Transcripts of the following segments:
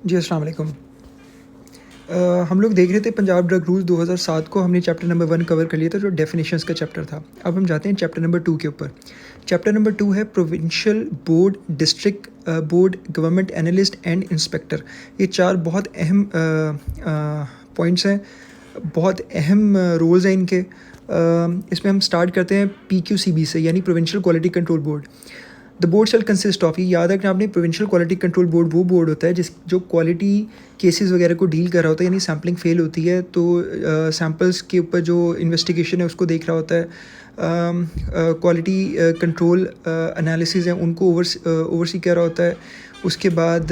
जी, अस्सलाम वालेकुम। हम लोग देख रहे थे पंजाब ड्रग रूल्स 2007 को। हमने चैप्टर नंबर 1 कवर कर लिया था जो डेफिनेशंस का चैप्टर था। अब हम जाते हैं चैप्टर नंबर 2 के ऊपर। चैप्टर नंबर 2 है provincial board, district board, government analyst and inspector. ये 4 बहुत अहम पॉइंट्स हैं, बहुत अहम रोल्स हैं इनके। इसमें हम स्टार्ट करते हैं PQCB से, यानी provincial quality control board. The board shell consist of, ये याद रखना आपने, प्रोविंशियल क्वालिटी कंट्रोल बोर्ड वो बोर्ड होता है जो क्वालिटी केसेस वगैरह को डील कर रहा होता है। यानी सैम्पलिंग फेल होती है तो सैम्पल्स के ऊपर जो इन्वेस्टिगेशन है उसको देख रहा होता है। क्वालिटी कंट्रोल एनालिसिस हैं उनको ओवरसी कर रहा होता है। उसके बाद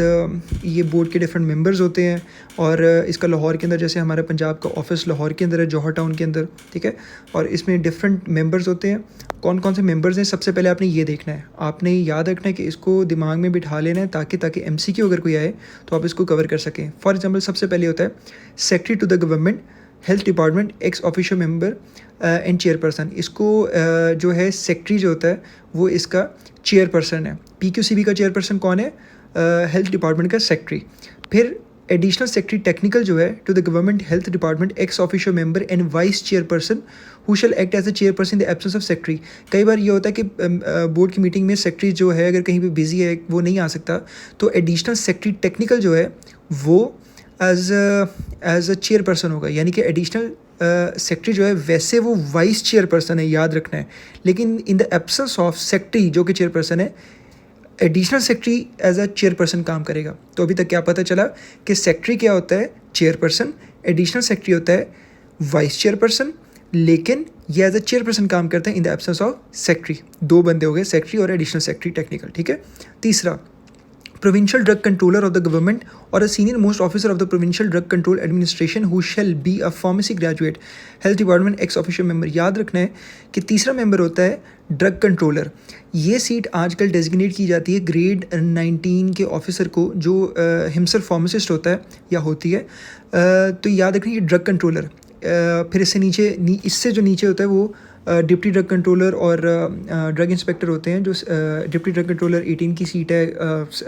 ये बोर्ड के डिफरेंट मेंबर्स होते हैं और इसका लाहौर के अंदर, जैसे हमारा पंजाब का ऑफिस लाहौर के अंदर है, जौहर टाउन के अंदर, ठीक है। और इसमें डिफरेंट मेंबर्स होते हैं। कौन कौन से मेंबर्स हैं, सबसे पहले आपने ये देखना है, आपने याद रखना है कि इसको दिमाग में बिठा लेना है ताकि MCQ अगर कोई आए तो आप इसको कवर कर सकें। फॉर एग्जांपल सबसे पहले होता है secretary to the government, health department, ex official member and chairperson. इसको जो है सेक्रेटरी जो होता है वो इसका चेयरपर्सन है। PQCB का चेयरपर्सन कौन है? हेल्थ डिपार्टमेंट का सेक्रेटरी। फिर एडिशनल सेक्रेटरी टेक्निकल जो है to the government health department, ex official member and vice chairperson who shall act as a chairperson in the absence of secretary. कई बार ये होता है कि बोर्ड की मीटिंग में सेक्रेटरी जो है अगर कहीं पे बिजी है वो नहीं आ सकता, तो एडिशनल सेक्रेटरी टेक्निकल जो है वो एज अ चेयरपर्सन होगा। यानी कि एडिशनल सेक्रेटरी जो है वैसे वो वाइस चेयरपर्सन है, याद रखना है, लेकिन in the absence of secretary जो कि चेयरपर्सन है, additional secretary as a chairperson काम करेगा। तो अभी तक क्या पता चला कि सेक्रेटरी क्या होता है? चेयरपर्सन। एडिशनल सेक्रेटरी होता है वाइस चेयरपर्सन, लेकिन ये एज अ चेयरपर्सन काम करता है इन द एब्सेंस ऑफ सेक्रेटरी। 2 बंदे हो गए, सेक्रेटरी और एडिशनल सेक्रेटरी टेक्निकल, ठीक है। तीसरा, provincial drug controller of the government or a senior most officer of the provincial drug control administration who shall be a pharmacy graduate, health department ex officio member। याद रखना है कि तीसरा member होता है ड्रग कंट्रोलर। ये seat आजकल designate की जाती है ग्रेड 19 के ऑफिसर को जो हिमसेल्फ फार्मासिस्ट होता है या होती है। तो याद रखना ये ड्रग कंट्रोलर। फिर इससे जो नीचे होता है वो डिप्टी ड्रग कंट्रोलर और ड्रग इंस्पेक्टर होते हैं। जो डिप्टी ड्रग कंट्रोलर 18 की सीट है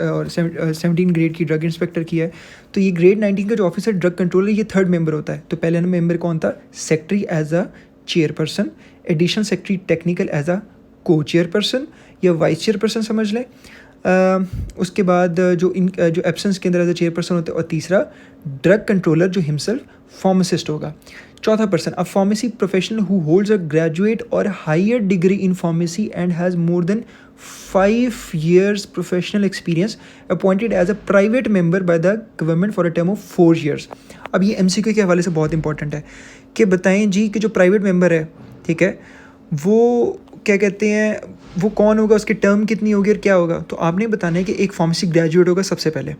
और 17 ग्रेड की ड्रग इंस्पेक्टर की है। तो ये ग्रेड 19 का जो ऑफिसर ड्रग कंट्रोलर, ये 3rd मेंबर होता है। तो पहले मेंबर कौन था? Secretary as a chairperson, additional secretary technical as a co chairperson या वाइस चेयरपर्सन समझ लें। उसके बाद जो एब्सेंस के अंदर एज अ चेयरपर्सन होता है। और तीसरा ड्रग कंट्रोलर जो हिमसेल्फ फार्मासिस्ट होगा। चौथा person, a pharmacy professional who holds a graduate or higher degree in pharmacy and has more than 5 years professional experience, appointed as a private member by the government for a term of 4 years। अब ये MCQ के हवाले से बहुत important है कि बताएं जी कि जो प्राइवेट मेंबर है, ठीक है, वो क्या कहते हैं, वो कौन होगा, उसकी टर्म कितनी होगी और क्या होगा। तो आपने बताना है कि एक फार्मेसी ग्रेजुएट होगा सबसे पहले,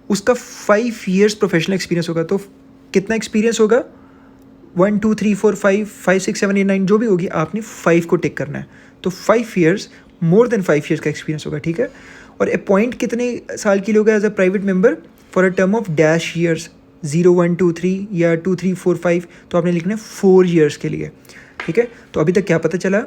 उसका 5 years प्रोफेशनल एक्सपीरियंस होगा। तो कितना एक्सपीरियंस होगा? 1 2 3 4 5 5 6 7 8 9 जो भी होगी, आपने 5 को टिक करना है। तो 5 years, मोर देन 5 years का एक्सपीरियंस होगा, ठीक है। और अपॉइंट कितने साल के लिए होगा as a private member? For a term of dash years, 0 1 2 3 या 2 3 4 5, तो आपने लिखना है 4 years के लिए, ठीक है। तो अभी तक क्या पता चला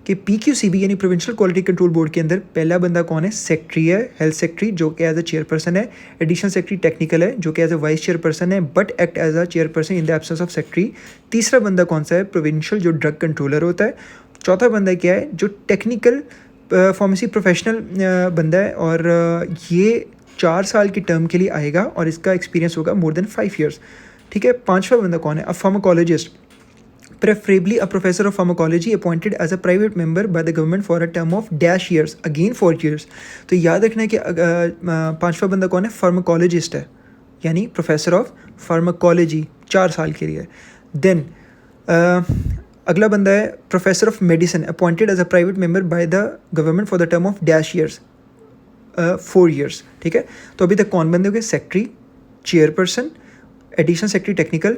कि PQCB यानी प्रोविंशियल क्वालिटी कंट्रोल बोर्ड के अंदर पहला बंदा कौन है? सेक्रेटरी है, हेल्थ सेक्रेटरी, जो कि एज अ चेयरपर्सन है। एडिशनल सेक्रेटरी टेक्निकल है, जो कि एज अ वाइस चेयरपर्सन है but act as a chairperson in the absence of secretary. तीसरा बंदा कौन सा है? प्रोविंशियल जो ड्रग कंट्रोलर होता है। चौथा बंदा क्या है? जो टेक्निकल फार्मेसी प्रोफेशनल बंदा है और ये 4 साल की टर्म के लिए आएगा और इसका एक्सपीरियंस होगा मोर देन 5 years, ठीक है। पांचवा बंदा कौन है? अ pharmacologist, preferably a professor of pharmacology appointed as a private member by the government for a term of dash years, again 4 years। तो याद रखना है कि पांचवा बंदा कौन है? फार्माकोलॉजिस्ट है, यानी प्रोफेसर ऑफ फार्माकोलॉजी 4 साल के लिए। देन अगला बंदा है professor of medicine appointed as a private member by the government for the term of dash years, 4 years, ठीक है। तो अभी तक कौन बंदे हो गए? Secretary, chairperson, additional secretary technical,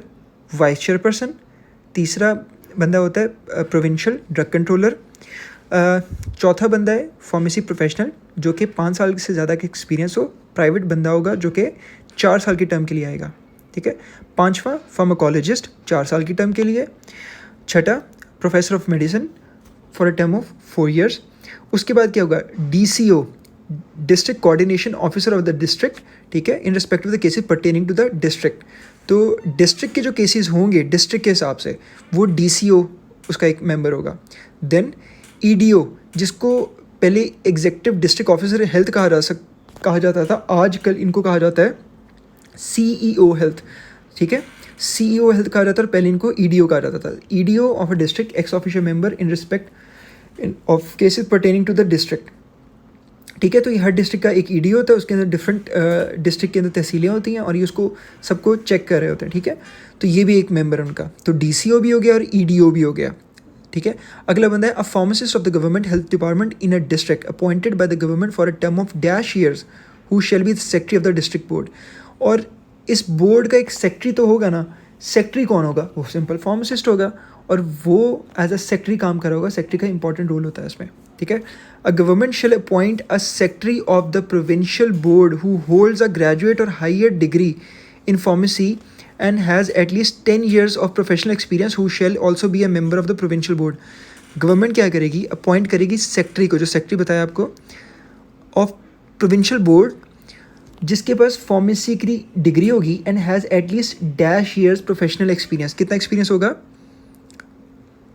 vice chairperson. तीसरा बंदा होता है प्रोविंशियल ड्रग कंट्रोलर। चौथा बंदा है फार्मेसी प्रोफेशनल, जो कि 5 साल से ज़्यादा का एक्सपीरियंस हो, प्राइवेट बंदा होगा, जो कि 4 साल की टर्म के लिए आएगा, ठीक है। पांचवा फार्माकोलॉजिस्ट, 4 साल की टर्म के लिए। छठा professor of medicine for a term of 4 years। उसके बाद क्या होगा? DCO, district coordination officer of the district, ठीक है, in respect of the cases pertaining to the district. तो डिस्ट्रिक्ट के जो केसेस होंगे डिस्ट्रिक्ट के हिसाब से वो DCO उसका एक मेंबर होगा। देन EDO, जिसको पहले एग्जेक्टिव डिस्ट्रिक्ट ऑफिसर हेल्थ कहा जाता था, आजकल इनको कहा जाता है CEO हेल्थ, ठीक है, CEO हेल्थ कहा जाता है और पहले इनको EDO कहा जाता था। EDO of a district ex official member in respect of cases pertaining to the district, ठीक है। तो ये हर डिस्ट्रिक्ट का एक EDO होता है, उसके अंदर डिफरेंट डिस्ट्रिक्ट के अंदर तहसीलें होती हैं और ये उसको सबको चेक कर रहे होते हैं, ठीक है। तो ये भी एक मेंबर है उनका। तो DCO भी हो गया और EDO भी हो गया, ठीक है। अगला बंदा है a pharmacist of the government health department in a district appointed by the government for a term of dash years who shall be the secretary of the district board. और इस बोर्ड का एक सेक्रेटरी तो होगा ना, secretary कौन होगा? वो सिंपल फार्मासिस्ट होगा और वो एज अ सेक्रेटरी काम कर रहा होगा। सेक्रेटरी का इंपॉर्टेंट रोल होता है इसमें, ठीक है। A government shall appoint a secretary of the provincial board who holds a graduate or higher degree in pharmacy and has at least 10 years of professional experience who shall also be a member of the provincial board। Government क्या करेगी? Appoint करेगी secretary को, जो secretary बताया आपको, of provincial board, जिसके पास pharmacy की degree होगी and has at least dash years professional experience. कितना एक्सपीरियंस होगा?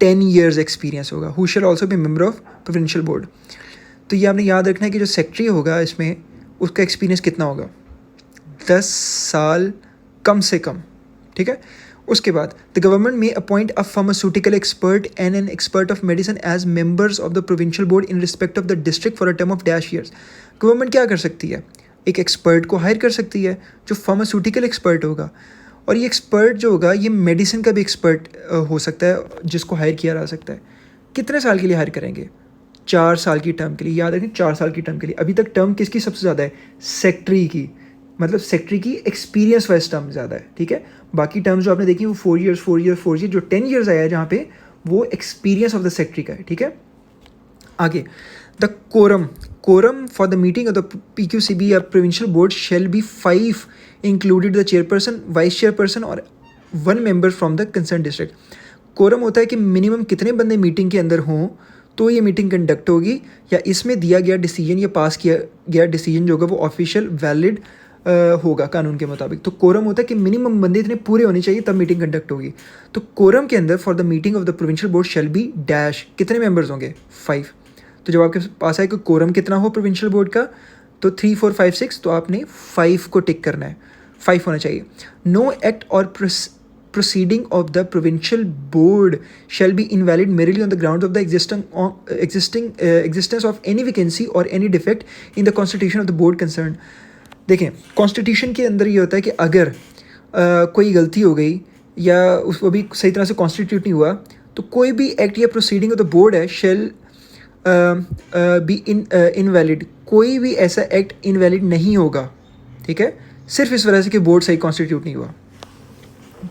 10 years एक्सपीरियंस होगा। Who shall also be member of provincial board. तो ये आपने याद रखना है कि जो सेक्रेटरी होगा इसमें उसका एक्सपीरियंस कितना होगा? 10 साल कम से कम, ठीक है। उसके बाद the government may appoint a pharmaceutical expert and an expert of medicine as members of the provincial board in respect of the district for a term of dash years. Government क्या कर सकती है? एक एक्सपर्ट को higher कर सकती है जो फार्मास्यूटिकल एक्सपर्ट होगा, और ये एक्सपर्ट जो होगा ये मेडिसिन का भी एक्सपर्ट हो सकता है जिसको हायर किया जा सकता है। कितने साल के लिए हायर करेंगे? 4 साल की टर्म के लिए। याद रखें 4 साल की टर्म के लिए। अभी तक टर्म किसकी सबसे ज़्यादा है? सेक्रेटरी की, मतलब सेक्रेटरी की एक्सपीरियंस वाइज टर्म ज़्यादा है, ठीक है। बाकी टर्म्स जो आपने देखी वो 4 years 4 years 4 years, जो 10 years आया है जहाँ पे वो एक्सपीरियंस ऑफ द सेक्रेटरी का है, ठीक है। आगे the quorum for the meeting of the PQCB या provincial board shall be 5 included the chairperson, vice chairperson और 1 member from the concern district. Quorum होता है कि मिनिमम कितने बंदे मीटिंग के अंदर हों तो ये मीटिंग कंडक्ट होगी, या इसमें दिया गया डिसीजन या पास किया गया डिसीजन जो होगा वो ऑफिशियल वैलिड होगा कानून के मुताबिक। तो कोरम होता है कि मिनिमम बंदे इतने पूरे होने चाहिए तब मीटिंग कंडक्ट होगी। तो कोरम के अंदर for the meeting of the provincial board shall B dash, कितने मेंबर्स होंगे? 5। तो जब आपके पास आए कि कोरम कितना हो प्रोविंशियल बोर्ड का, तो 3 4 5 6, तो आपने 5 को टिक करना है, 5 होना चाहिए। नो एक्ट और proceeding of the provincial board shall be invalid merely on the grounds of the existence of any vacancy or any defect in the constitution of the board concerned। देखें कॉन्स्टिट्यूशन के अंदर ये होता है कि अगर कोई गलती हो गई या उसको भी सही तरह से कॉन्स्टिट्यूट नहीं हुआ तो कोई भी एक्ट या प्रोसीडिंग ऑफ द बोर्ड है शेल बी इनवैलिड। कोई भी ऐसा एक्ट इनवैलिड नहीं होगा, ठीक है, सिर्फ इस वजह से कि बोर्ड सही कॉन्स्टिट्यूट नहीं हुआ।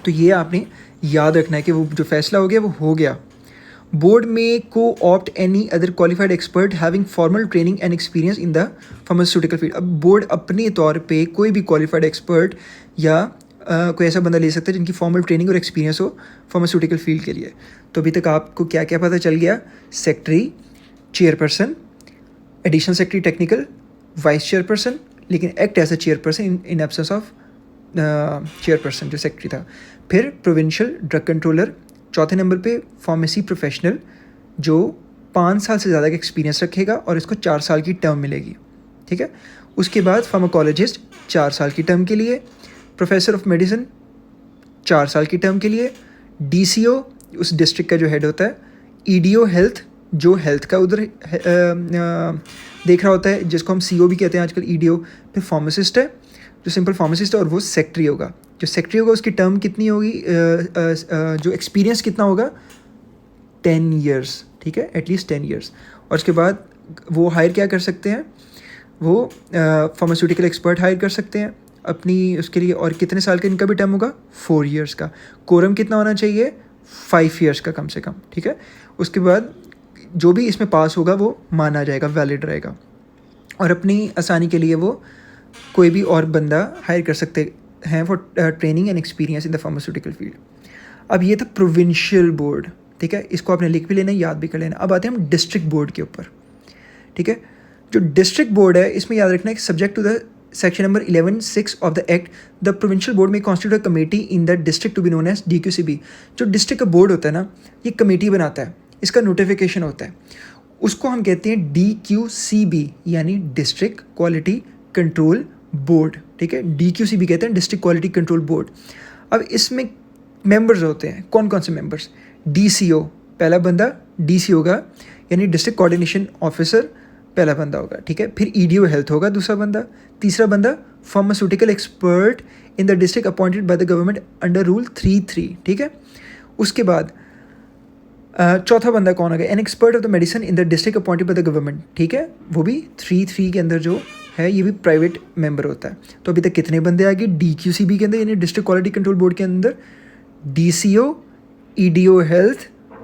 तो ये आपने याद रखना है कि वो जो फैसला हो गया वो हो गया। बोर्ड में को opt any other qualified expert having formal training and experience in the pharmaceutical field. अब बोर्ड अपने तौर पे कोई भी क्वालिफाइड एक्सपर्ट या कोई ऐसा बंदा ले सकता है जिनकी फॉर्मल ट्रेनिंग और एक्सपीरियंस हो फार्मास्यूटिकल फील्ड के लिए। तो अभी तक आपको क्या क्या पता चल गया? Secretary, chairperson, additional secretary technical, vice chairperson, लेकिन act as a chairperson in absence of chairperson जो सेक्रेटरी था। फिर प्रोविंशियल ड्रग कंट्रोलर, चौथे नंबर पे फार्मेसी प्रोफेशनल जो 5 साल से ज़्यादा का एक्सपीरियंस रखेगा और इसको 4 साल की टर्म मिलेगी, ठीक है। उसके बाद फार्माकोलॉजिस्ट 4 साल की टर्म के लिए, प्रोफेसर ऑफ मेडिसिन 4 साल की टर्म के लिए, DCO उस डिस्ट्रिक्ट का जो हेड होता है, EDO हेल्थ जो हेल्थ का उधर देख रहा होता है जिसको हम CO भी कहते हैं आजकल, EDO। फिर फार्मासिस्ट है जो सिंपल फार्मासिस्ट है और वो सेक्रेटरी होगा। जो सेक्रेटरी होगा उसकी टर्म कितनी होगी, जो एक्सपीरियंस कितना होगा? 10 years, ठीक है, एटलीस्ट 10 years। और उसके बाद वो हायर क्या कर सकते हैं? वो फार्मास्यूटिकल एक्सपर्ट हायर कर सकते हैं अपनी उसके लिए। और कितने साल का इनका भी टर्म होगा? 4 years का। कोरम कितना होना चाहिए? 5 years का कम से कम, ठीक है। उसके बाद जो भी इसमें पास होगा वो माना जाएगा, वैलिड रहेगा। और अपनी आसानी के लिए वो कोई भी और बंदा हायर कर सकते हैं for training and experience in the pharmaceutical field. अब ये था प्रोविंशियल बोर्ड, ठीक है, इसको आपने लिख भी लेना, याद भी कर लेना। अब आते हैं हम डिस्ट्रिक्ट बोर्ड के ऊपर, ठीक है। जो डिस्ट्रिक्ट बोर्ड है इसमें याद रखना है कि subject to the section number 11(6) of the act the provincial board may constitute a committee in the district to be known as DQCB। जो डिस्ट्रिक्ट का बोर्ड होता है ना, ये कमेटी बनाता है, इसका नोटिफिकेशन होता है, उसको हम कहते हैं DQCB यानी डिस्ट्रिक्ट क्वालिटी कंट्रोल बोर्ड। ठीक है, DQCB कहते हैं डिस्ट्रिक्ट क्वालिटी कंट्रोल बोर्ड। अब इसमें मेंबर्स होते हैं, कौन कौन से मेंबर्स? DCO पहला बंदा DC होगा यानी डिस्ट्रिक्ट कोऑर्डिनेशन ऑफिसर पहला बंदा होगा। ठीक है, फिर EDO हेल्थ होगा दूसरा बंदा, तीसरा बंदा pharmaceutical expert in the district appointed by the government under rule 3(3). ठीक है, उसके बाद चौथा बंदा कौन होगा? N expert of the medicine in the district appointed by the government. ठीक है, वो भी 3(3) के अंदर जो है, ये भी प्राइवेट मेंबर होता है। तो अभी तक कितने बंदे आ गए? DQCB के अंदर यानी डिस्ट्रिक्ट क्वालिटी कंट्रोल बोर्ड के अंदर DCO, EDO health,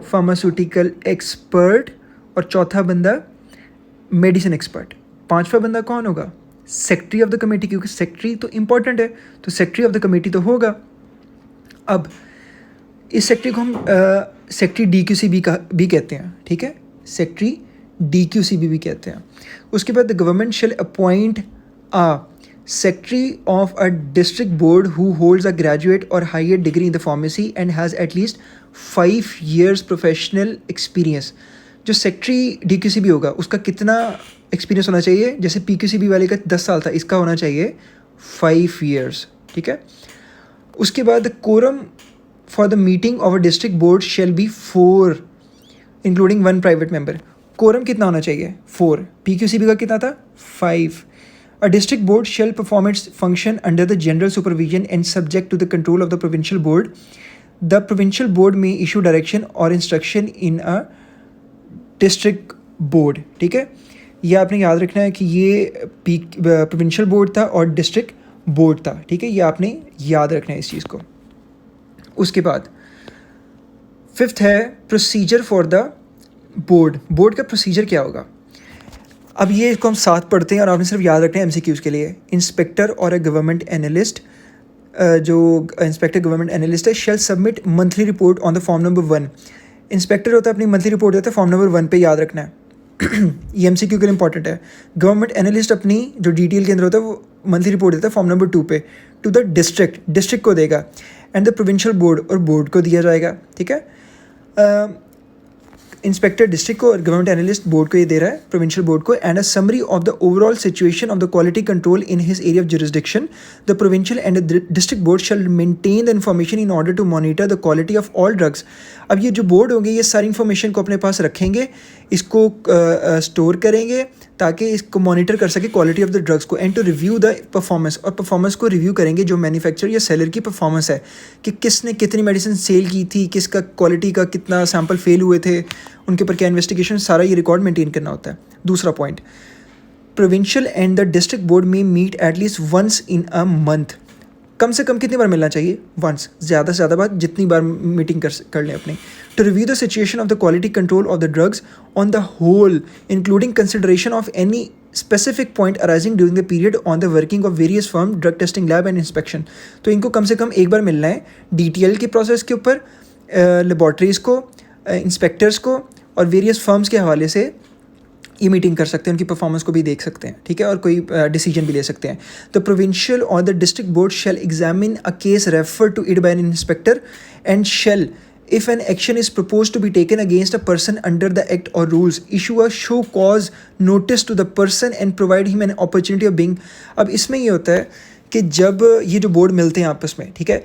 pharmaceutical expert और चौथा बंदा मेडिसिन एक्सपर्ट। पांचवा बंदा कौन होगा? सेक्रेटरी ऑफ द कमेटी, क्योंकि सेक्रेटरी तो इंपॉर्टेंट है, तो सेक्रेटरी ऑफ द कमेटी तो होगा। अब इस सेक्रेटरी को हम सेक्रेटरी DQCB का भी कहते हैं। ठीक है, सेक्रेटरी DQCB भी कहते हैं। उसके बाद the government shall appoint a secretary of a district board who holds a graduate or higher degree in the pharmacy and has at least 5 years professional experience। जो सेक्रेटरी DQCB होगा उसका कितना experience होना चाहिए? जैसे PQCB वाले का 10 साल था, इसका होना चाहिए 5 years। ठीक है, उसके बाद quorum for the meeting of a district board shall be 4 including 1 private member. Quorum कितना होना चाहिए? 4। PQCB का कितना था? 5। A district board shall perform its function under the general supervision and subject to the control of the provincial board. The provincial board may issue direction or instruction in a district board। ठीक है, ये आपने याद रखना है कि ये provincial board था और डिस्ट्रिक्ट बोर्ड था। ठीक है, ये आपने याद रखना है इस चीज़ को। उसके बाद 5th है procedure for the board. Board का प्रोसीजर क्या होगा? अब ये इसको हम साथ पढ़ते हैं और आपने सिर्फ याद रखना है MCQs के लिए। इंस्पेक्टर और अ गवर्नमेंट एनालिस्ट, जो इंस्पेक्टर गवर्नमेंट एनालिस्ट है, shall submit monthly report on the form number 1। Inspector होता है, अपनी मंथली रिपोर्ट देता है फॉर्म नंबर 1 पे, याद रखना है। ये MCQ के लिए इंपॉर्टेंट है। गवर्नमेंट एनालिस्ट अपनी जो DTL के अंदर होता है वो मंथली रिपोर्ट देता है फॉर्म नंबर 2 पे टू द डिस्ट्रिक्ट को देगा, एंड द प्रोविंशियल बोर्ड और बोर्ड को दिया जाएगा। ठीक है, इंस्पेक्टर डिस्ट्रिक्ट को और गवर्नमेंट एनालिस्ट बोर्ड को ये दे रहा है, प्रोविंशियल बोर्ड को। And a summary of the overall situation of the quality control in his area of jurisdiction. The provincial and the district board shall maintain the information in order to monitor the quality of all drugs. अब ये जो board होंगे ये सारी information को अपने पास रखेंगे, इसको स्टोर करेंगे ताकि इसको मॉनिटर कर सके क्वालिटी ऑफ द ड्रग्स को, and to review the performance, और परफॉर्मेंस को रिव्यू करेंगे जो मैन्युफैक्चरर या सेलर की परफॉर्मेंस है कि किसने कितनी मेडिसिन सेल की थी, किसका क्वालिटी का कितना सैंपल फेल हुए थे, उनके ऊपर क्या इन्वेस्टिगेशन, सारा ये रिकॉर्ड मेंटेन करना होता है। दूसरा point, provincial and the district board may meet at least once in a month. कम से कम कितनी बार मिलना चाहिए? वंस। ज़्यादा से ज़्यादा बार जितनी बार मीटिंग कर लें अपनी। To review the situation of the quality control of the drugs on the whole including consideration of any specific point arising during the period on the working of various firm, drug testing lab and inspection. तो इनको कम से कम एक बार मिलना है DTL के process के ऊपर, laboratories को, इंस्पेक्टर्स को और वेरियस फर्म्स के हवाले से ये मीटिंग कर सकते हैं, उनकी परफॉर्मेंस को भी देख सकते हैं। ठीक है, और कोई डिसीजन भी ले सकते हैं। द प्रोविंशियल और the district board shall examine a case refer to it by an inspector and shall, if an action is proposed to be taken against a person under the act or rules, issue a show cause notice to the person and provide him an opportunity of being। अब इसमें ये होता है कि जब ये जो board मिलते हैं आपस में, ठीक है,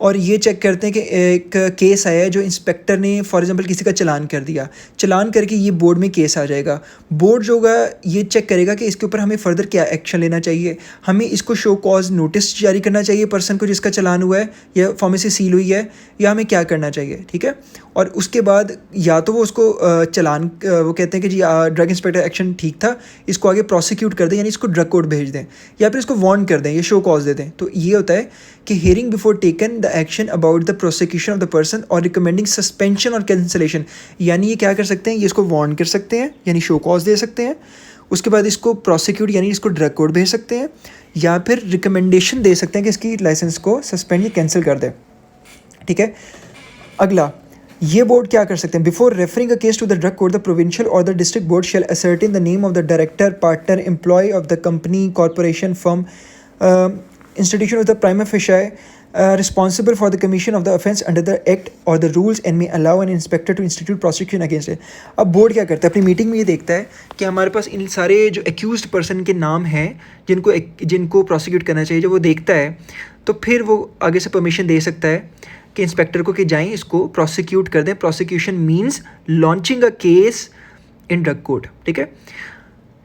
और ये चेक करते हैं कि एक केस आया है जो इंस्पेक्टर ने फॉर एग्जांपल किसी का चलान कर दिया, चलान करके ये बोर्ड में केस आ जाएगा। बोर्ड जो होगा ये चेक करेगा कि इसके ऊपर हमें फर्दर क्या एक्शन लेना चाहिए, हमें इसको शो कॉज नोटिस जारी करना चाहिए पर्सन को जिसका चलान हुआ है या फार्मेसी सील हुई है, या हमें क्या करना चाहिए। ठीक है, और उसके बाद या तो वो उसको चलान वो कहते हैं कि जी ड्रग इंस्पेक्टर एक्शन ठीक था, इसको आगे प्रोसिक्यूट कर दें यानी इसको ड्रग कोर्ट भेज दें, या फिर इसको वार्न कर दें, ये शो कॉज दे दें। तो ये होता है कि hearing before taken the action about the prosecution of the person और रिकमेंडिंग सस्पेंशन और कैंसलेशन। यानी ये क्या कर सकते हैं, ये इसको वार्न कर सकते हैं यानी शो कॉज दे सकते हैं, उसके बाद इसको प्रोसिक्यूट यानी इसको ड्रग कोर्ट भेज सकते हैं, या फिर रिकमेंडेशन दे सकते हैं कि इसकी लाइसेंस को सस्पेंड या कैंसिल कर दें। ठीक है, अगला ये बोर्ड क्या कर सकते हैं? Before referring a case to the drug court, the provincial और the district board shall ascertain the name of the director, partner, employee of the company, corporation, firm, institution of the prima facie responsible for the commission of the offence under the act or the rules and may allow an inspector to institute prosecution against it. अब board क्या करता है? अपनी meeting में ये देखता है कि हमारे पास इन सारे जो एक्यूज्ड पर्सन के नाम हैं जिनको प्रोसिक्यूट करना चाहिए, जब वो देखता है तो फिर वो आगे से परमिशन दे सकता है कि इंस्पेक्टर को कि जाएं इसको प्रोसिक्यूट कर दें. Prosecution means launching a case in drug court. ठीक है.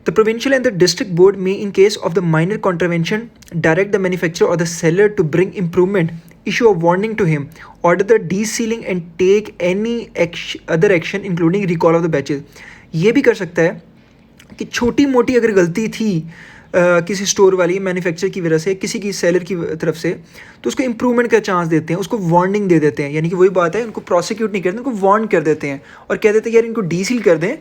The provincial and the district board may, in case of the minor contravention, direct the manufacturer or the seller to bring improvement, issue a warning to him, order the de-sealing and take any other action including recall of the batches. ये भी कर सकता है कि छोटी मोटी अगर गलती थी किसी स्टोर वाली मैन्युफैक्चरर की वजह से, किसी की सेलर की तरफ से, तो उसको इम्प्रूवमेंट का चांस देते हैं, उसको वार्निंग दे देते हैं. यानी कि वही बात है, उनको प्रोसिक्यूट नहीं करते, उनको वार्न कर देते हैं और कह देते हैं यार इनको डीसील कर दें,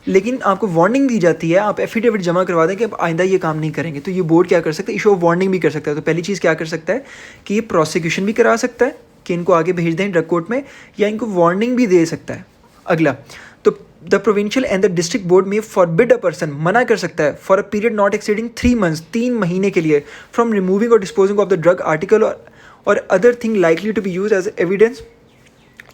लेकिन आपको वार्निंग दी जाती है, आप एफिडेविट जमा करवा दें कि अब आइंदा ये काम नहीं करेंगे. तो ये बोर्ड क्या कर सकता है? इशू ऑफ वार्निंग भी कर सकता है. तो पहली चीज़ क्या कर सकता है कि ये प्रोसिक्यूशन भी करा सकता है कि इनको आगे भेज दें ड्रग कोर्ट में, या इनको वार्निंग भी दे सकता है. अगला, तो the provincial and the district board may forbid a person, मना कर सकता है for a period not exceeding 3 months, 3 महीने के लिए, from removing or disposing of the drug article or other thing likely to be use as evidence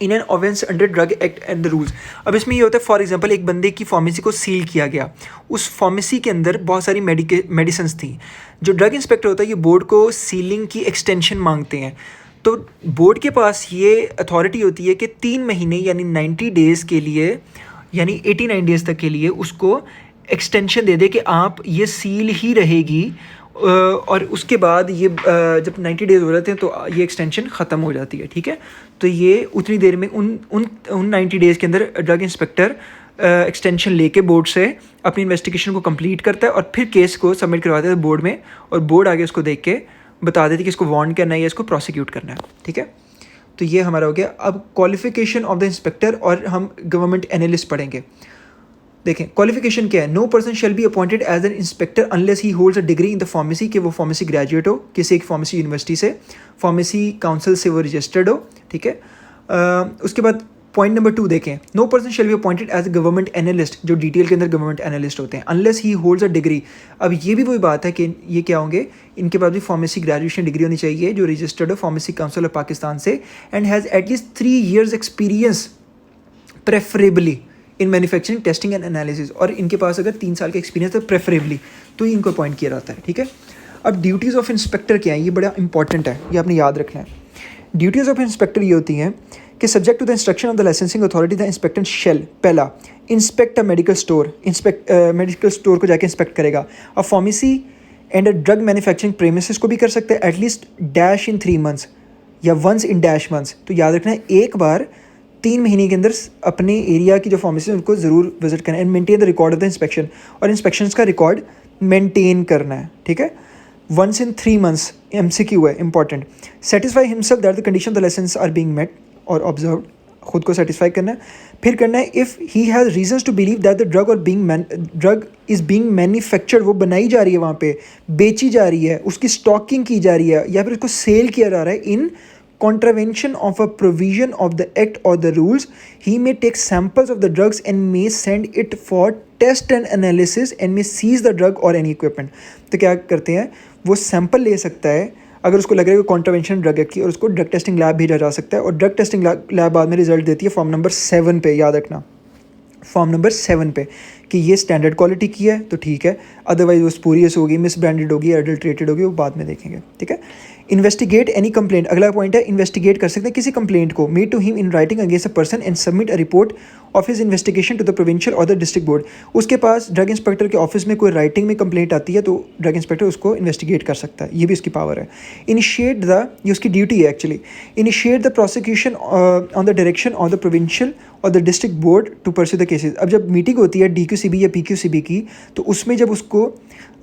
in an offence under drug act and the rules. अब इसमें ये होता है, for example एक बंदे की फार्मेसी को सील किया गया, उस फार्मेसी के अंदर बहुत सारी मेडिसिन्स थी. जो ड्रग इंस्पेक्टर होता है ये बोर्ड को सीलिंग की एक्सटेंशन मांगते हैं. तो बोर्ड के पास ये अथॉरिटी होती है कि 3 महीने यानी 90 डेज़ के लिए, यानी 89 डेज़ तक के लिए उसको एक्सटेंशन दे दे कि आप ये सील ही रहेगी, और उसके बाद ये जब 90 डेज़ हो जाते हैं तो ये एक्सटेंशन ख़त्म हो जाती है. ठीक है. तो ये उतनी देर में उन 90 डेज़ के अंदर ड्रग इंस्पेक्टर एक्सटेंशन लेके बोर्ड से अपनी इन्वेस्टिगेशन को कंप्लीट करता है और फिर केस को सबमिट करवाता है बोर्ड में, और बोर्ड आगे उसको देख के बता देती है कि इसको वार्न करना है या इसको प्रोसिक्यूट करना है. ठीक है. तो ये हमारा हो गया. अब क्वालिफिकेशन ऑफ द इंस्पेक्टर, और हम गवर्नमेंट एनालिस्ट पढ़ेंगे. देखें क्वालिफिकेशन क्या है. No person shall be appointed as an inspector unless he holds a degree in the pharmacy, कि वो फार्मेसी ग्रेजुएट हो किसी एक फार्मेसी यूनिवर्सिटी से, फार्मेसी काउंसिल से वो रजिस्टर्ड हो. ठीक है. उसके बाद पॉइंट नंबर 2 देखें. No person shall be appointed as a government analyst, जो डिटेल के अंदर गवर्नमेंट एनालिस्ट होते हैं, unless he holds a degree. अब ये भी वही बात है कि ये क्या होंगे, इनके पास भी फार्मेसी ग्रेजुएशन डिग्री होनी चाहिए, जो रजिस्टर्ड हो फार्मेसी काउंसिल ऑफ पाकिस्तान से, and has at least 3 years experience preferably in manufacturing, testing and analysis. और इनके पास अगर 3 साल का एक्सपीरियंस है प्रेफरेबली, तो इनको अपॉइंट किया जाता है. ठीक है. अब ड्यूटीज़ ऑफ इंस्पेक्टर क्या है, ये बड़ा इंपॉर्टेंट है, ये आपने याद रखना है. ड्यूटीज़ ऑफ इंस्पेक्टर ये होती हैं कि subject to the instruction of the licensing authority the inspector shall, पहला inspect a medical store, medical store को जाके इंस्पेक्ट करेगा. A pharmacy and a drug manufacturing premises को भी कर सकते हैं एटलीस्ट डैश इन 3 months या वंस इन डैश मंथ्स. तो याद रखना है, एक बार 3 महीने के अंदर अपने एरिया की जो फार्मेसी है उनको ज़रूर विजिट करना है. And maintain the record of the inspection, और इंस्पेक्शंस का रिकॉर्ड मेंटेन करना है. ठीक है. वंस इन 3 months MCQ है, important. Satisfy himself that the condition of the licence are being met, और ऑब्जर्व, खुद को सेटिस्फाई करना है. फिर करना है if he has reasons to believe that the drug is being manufactured, वो बनाई जा रही है वहाँ पे, बेची जा रही है, उसकी स्टॉकिंग की जा रही है, या फिर उसको सेल किया जा रहा है इन contravention of a provision of the act or the rules, he may take samples of the drugs and may send it for test and analysis and may seize the drug or any equipment. तो क्या करते हैं, वो sample ले सकता है अगर उसको लग रहा है कि कॉन्ट्रावेंशन ड्रग एक्ट की, और उसको ड्रग टेस्टिंग लैब भेजा जा सकता है, और ड्रग टेस्टिंग लैब बाद में रिजल्ट देती है फॉर्म नंबर 7 पे. याद रखना फॉर्म नंबर 7 पे कि ये स्टैंडर्ड क्वालिटी की है तो ठीक है, अदरवाइज वो स्पूरियस होगी, मिस ब्रांडेड होगी, एडल्ट्रेटेड होगी, वो बाद में देखेंगे. ठीक है. इन्वेस्टिगेट एनी कंप्लेंट, अगला पॉइंट है इन्वेस्टिगेट कर सकते हैं किसी कंप्लेंट को. Made to him in writing against a person and submit a report of his investigation to the provincial और द डिस्ट्रिक्ट बोर्ड. उसके पास ड्रग इंस्पेक्टर के ऑफिस में कोई राइटिंग में कंप्लेंट आती है तो ड्रग इंस्पेक्टर उसको इन्वेस्टिगेट कर सकता है, ये भी उसकी पावर है. इनिशिएट द, ये उसकी ड्यूटी है actually, initiate the prosecution on the direction of the provincial और the district board to pursue the cases. अब जब मीटिंग होती है DQCB या PQCB की, तो उसमें जब उसको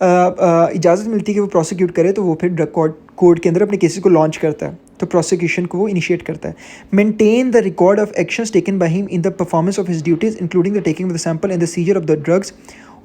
इजाज़त मिलती है कि वो प्रोसिक्यूट करे, तो वो फिर ड्रग कोर्ट के अंदर अपने केसेस को लॉन्च करता है, तो प्रोसिक्यूशन को वो इनिशिएट करता है. Maintain the record of actions taken by him in the performance of his duties including the taking of the sample and the seizure of the drugs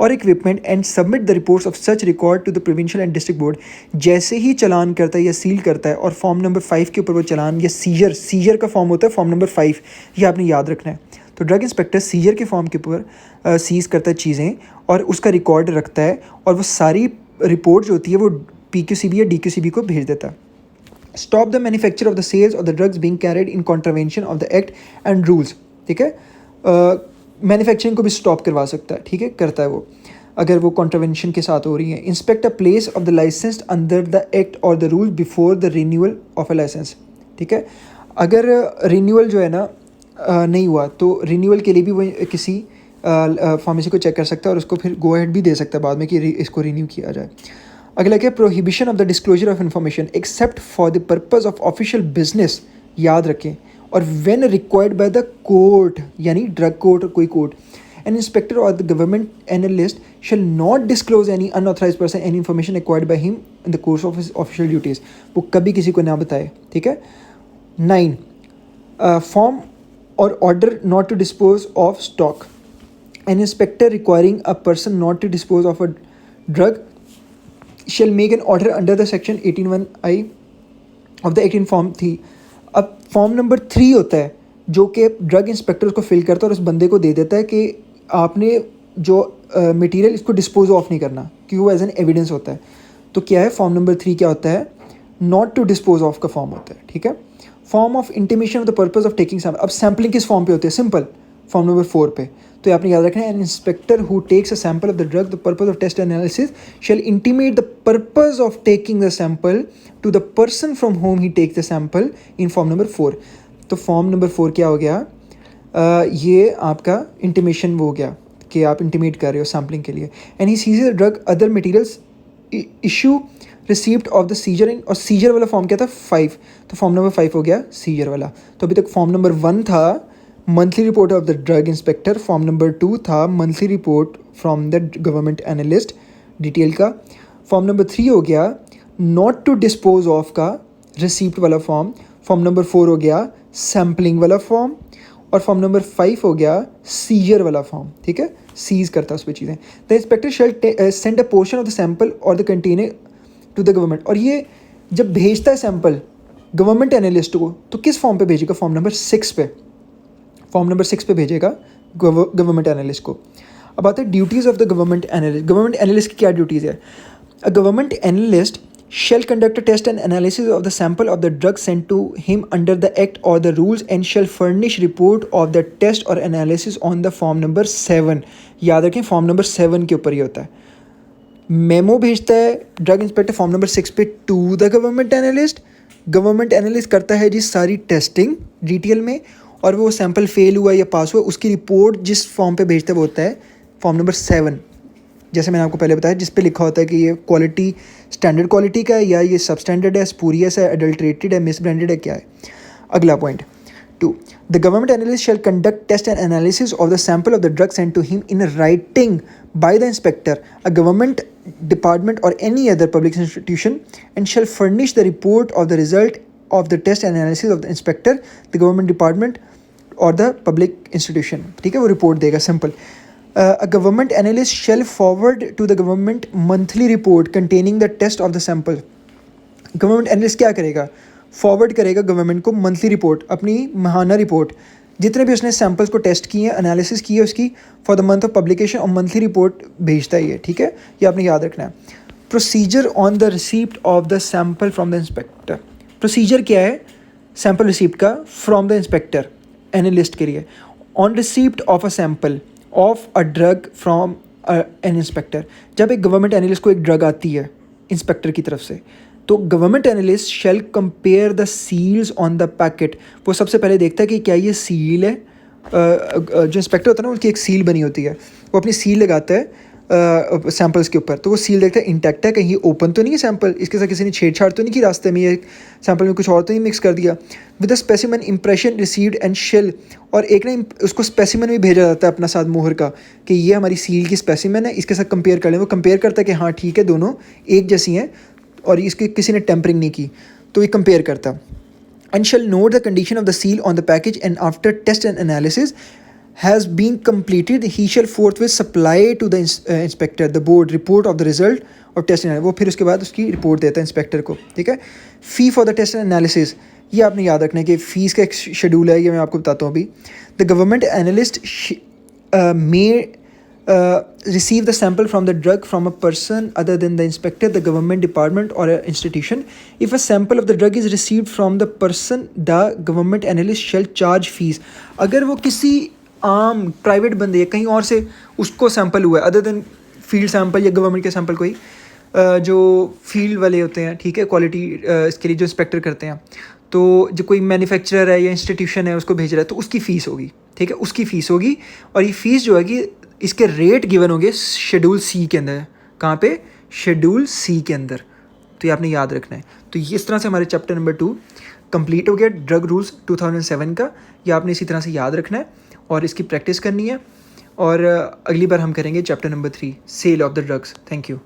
or equipment and submit the reports of such record to the provincial and district board. जैसे ही चालान करता है या seal करता है और form number 5 के ऊपर वो चालान या सीजर का फॉर्म होता है फॉर्म नंबर 5, ये आपने याद रखना है। तो ड्रग इंस्पेक्टर सीजर के फॉर्म के ऊपर सीज़ करता है चीज़ें और उसका रिकॉर्ड रखता है और वो सारी रिपोर्ट जो होती है वो PQCB या DQCB को भेज देता है। Stop the manufacture of the sales of the drugs being carried in contravention of the act and rules. ठीक है, मैन्युफैक्चरिंग को भी स्टॉप करवा सकता है, ठीक है, करता है वो अगर वो कॉन्ट्रावेंशन के साथ हो रही है। Inspect a place of the licence under the act or the rule before the renewal of a licence. ठीक है, अगर रिन्यूअल जो है ना नहीं हुआ तो रिन्यूअल के लिए भी वो किसी फार्मेसी को चेक कर सकता है और उसको फिर गो अहेड भी दे सकता है बाद में कि इसको रिन्यू किया जाए। अगला क्या, prohibition of the disclosure of information except for the purpose of official business, याद रखें, or when required by the court, यानी ड्रग कोर्ट और कोई court. An inspector or the government analyst shall not disclose any unauthorised person any information acquired by him in the course of his official duties, वो कभी किसी को ना बताए। ठीक है। 9, फॉर्म और order not to dispose of stock. An inspector requiring a person not to dispose of a drug shall make an order under the section 18(1)(I) of the Act in Form 3। अब form number 3 होता है जो कि drug inspector उसको fill करता है और उस बंदे को दे देता है कि आपने जो मटेरियल इसको डिस्पोज ऑफ नहीं करना, क्योंकि वो एज एन एविडेंस होता है। तो क्या है, फॉर्म नंबर 3 क्या होता है, नॉट टू डिस्पोज ऑफ का फॉर्म होता है। ठीक है। Form of intimation of the purpose of taking sample. अब सैम्पलिंग किस फॉर्म पे होती है, सिंपल, फॉर्म नंबर 4 पे। तो आपने याद रखना है, an inspector who takes a sample of the drug the purpose of test analysis shall intimate the purpose of taking the sample to the person from whom he takes the sample in form number 4। तो form number 4 क्या हो गया, ये आपका intimation वो हो गया कि आप इंटीमेट कर रहे हो सैम्पलिंग के लिए। And he seize the drug other materials issue receipt of the seizure in, और सीजर वाला फॉर्म क्या था, 5। तो फॉर्म नंबर 5 हो गया सीजर वाला। तो अभी तक फॉर्म नंबर 1 था monthly report of the drug inspector, form number 2 था monthly report from the government analyst detail का। फॉर्म नंबर 3 हो गया नॉट टू डिस्पोज ऑफ का रिसीप्ट वाला फॉर्म। फॉर्म नंबर 4 हो गया सैम्पलिंग वाला फॉर्म, और फॉर्म नंबर 5 हो गया सीजर वाला फॉर्म। ठीक है, सीज करता है उस पर चीज़ें। The inspector shall send a portion of the sample or the container to the government. और ये जब भेजता है सैंपल गवर्नमेंट एनालिस्ट को तो किस फॉर्म पे भेजेगा, फॉर्म नंबर 6 पे, फॉर्म नंबर 6 पे भेजेगा गवर्नमेंट एनालिस्ट को। अब आते हैं duties of the government analyst. Government analyst की क्या ड्यूटीज़ है, a government analyst shall conduct a test and analysis of the sample of the drug sent to him under the act or the rules and shall furnish report of the test or analysis on the form number 7। याद रखें, form number 7 के ऊपर ही होता है। Memo भेजता है drug inspector form number 6 पे to the government analyst. Government analyst करता है जी सारी टेस्टिंग डिटेल में, और वो सैंपल फेल हुआ या पास हुआ उसकी रिपोर्ट जिस फॉर्म पे भेजता है वो होता है फॉर्म नंबर 7। जैसे मैंने आपको पहले बताया, जिस पे लिखा होता है कि ये क्वालिटी स्टैंडर्ड क्वालिटी का है या ये सब स्टैंडर्ड है, स्पूरियस है, एडल्ट्रेटेड है, मिसब्रांडेड है, क्या है। अगला point 2, the government analyst shall conduct test and analysis of the sample of the drug sent to him in writing by the inspector, a government department or any other public institution, and shall furnish the report of the result of the test and analysis of the inspector the government department or the public institution. ठीक है, वो report देगा, simple. A government analyst shall forward to the government monthly report containing the test of the sample। Government analyst क्या करेगा, forward करेगा government को monthly report, अपनी माहाना report, जितने भी उसने सैम्पल्स को टेस्ट किए हैं, एनालिसिस की है उसकी, for the month of publication, और मंथली रिपोर्ट भेजता ही है। ठीक है, ये आपने याद रखना है। Procedure on the receipt of the sample from the inspector. Procedure क्या है सैम्पल रिसीप्ट का फ्रॉम द इंस्पेक्टर एनालिस्ट के लिए। On receipt of a sample of a drug from an inspector, जब एक गवर्नमेंट एनालिस्ट को एक ड्रग आती है इंस्पेक्टर की तरफ से, तो government analyst shall compare the seals on the packet. वो सबसे पहले देखता है कि क्या ये सील है, जो इंस्पेक्टर होता है ना उनकी एक सील बनी होती है, वो अपनी सील लगाता है सैम्पल्स के ऊपर, तो वो सील देखता है इंटैक्ट है, कहीं ओपन तो नहीं है सैम्पल, इसके साथ किसी ने छेड़छाड़ तो नहीं की रास्ते में, ये सैम्पल में कुछ और तो नहीं मिक्स कर दिया। With the specimen impression received and shall, और एक ना उसको स्पेसिमन भी भेजा जाता है अपना साथ मोहर का कि ये हमारी सील की स्पेसिमन है, इसके साथ कंपेयर कर लें। वो कंपेयर करता है कि हाँ ठीक है दोनों एक जैसी हैं और इसकी किसी ने टेम्परिंग नहीं की, तो ये कंपेयर करता। And shall note the condition of the seal on the package and after test and analysis has been completed, he shall forthwith supply to the inspector the board report of the result of test analysis. वो फिर उसके बाद उसकी report देता है inspector को, ठीक है. Fee for the test analysis, ये आपने याद रखना है कि फ़ीस का एक शेड्यूल है, ये मैं आपको बताता हूँ अभी. The government analyst may receive the sample from the drug from a person other than the inspector, the government department or an institution. If a sample of the drug is received from the person, the government analyst shall charge fees. अगर वो किसी आम private बंदे या कहीं और से उसको सैंपल हुआ है अदर देन फील्ड सैंपल या गवर्नमेंट के सैंपल कोई जो फील्ड वाले होते हैं, ठीक है, क्वालिटी इसके लिए जो इंस्पेक्टर करते हैं, तो जो कोई मैन्युफैक्चरर है या इंस्टीट्यूशन है उसको भेज रहा है तो उसकी फ़ीस होगी, ठीक है, उसकी फ़ीस होगी. और ये फ़ीस जो है कि इसके रेट गिवन होंगे शेड्यूल सी के अंदर. कहाँ पे? शेड्यूल सी के अंदर. तो ये आपने याद रखना है. तो इस तरह से हमारे चैप्टर नंबर 2 कंप्लीट हो गया, ड्रग रूल्स 2007 का. ये आपने इसी तरह से याद रखना है और इसकी प्रैक्टिस करनी है. और अगली बार हम करेंगे chapter number 3 sale of the drugs. Thank you.